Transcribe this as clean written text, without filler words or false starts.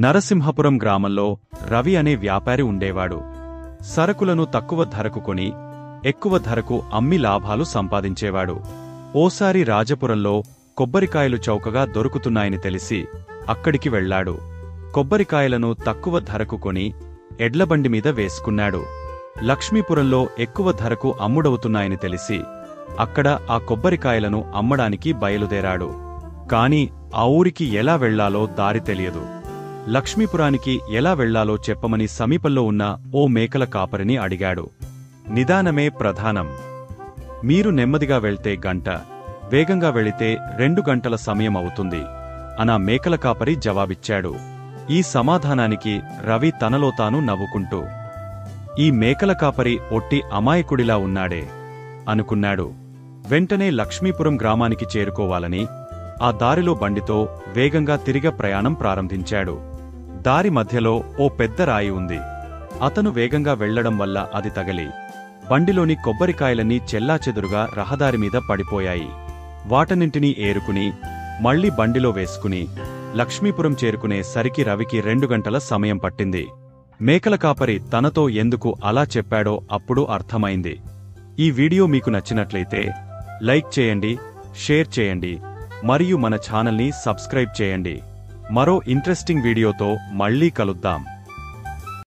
నరసింహపురం గ్రామంలో రవి అనే వ్యాపారి ఉండేవాడు. సరకులను తక్కువ ధరకు కొని ఎక్కువ ధరకు అమ్మి లాభాలు సంపాదించేవాడు. ఓసారి రాజపురంలో కొబ్బరికాయలు చౌకగా దొరుకుతున్నాయని తెలిసి అక్కడికి వెళ్లాడు. కొబ్బరికాయలను తక్కువ ధరకు కొని ఎడ్లబండి మీద వేసుకున్నాడు. లక్ష్మీపురంలో ఎక్కువ ధరకు అమ్ముడవుతున్నాయని తెలిసి అక్కడ ఆ కొబ్బరికాయలను అమ్మడానికి బయలుదేరాడు. కాని ఆ ఊరికి ఎలా వెళ్లాలో దారి తెలియదు. లక్ష్మీపురానికి ఎలా వెళ్లాలో చెప్పమని సమీపంలో ఉన్న ఓ మేకల కాపరిని అడిగాడు. నిదానమే ప్రధానం. మీరు నెమ్మదిగా వెళ్తే గంట, వేగంగా వెళితే 2 గంటల సమయం అవుతుంది అనా మేకల కాపరి జవాబిచ్చాడు. ఈ సమాధానానికి రవి తనలో తాను నవ్వుకుంటూ, ఈ మేకల కాపరి ఒట్టి అమాయకుడిలా ఉన్నాడే అనుకున్నాడు. వెంటనే లక్ష్మీపురం గ్రామానికి చేరుకోవాలని ఆ దారిలో బండితో వేగంగా తిరిగ ప్రయాణం ప్రారంభించాడు. దారి మధ్యలో ఓ పెద్ద రాయి ఉంది. అతను వేగంగా వెళ్లడం వల్ల అది తగలి బండిలోని కొబ్బరికాయలన్నీ చెల్లాచెదురుగా రహదారిమీద పడిపోయాయి. వాటన్నింటినీ ఏరుకుని మళ్లీ బండిలో వేసుకుని లక్ష్మీపురం చేరుకునే సరికి రవికి 2 గంటల సమయం పట్టింది. మేకల కాపరి తనతో ఎందుకు అలా చెప్పాడో అప్పుడు అర్థమైంది. ఈ వీడియో మీకు నచ్చినట్లయితే లైక్ చేయండి, షేర్ చేయండి మరియు మన ఛానల్ని సబ్స్క్రైబ్ చేయండి. మరో ఇంట్రెస్టింగ్ వీడియోతో మళ్ళీ కలుద్దాం.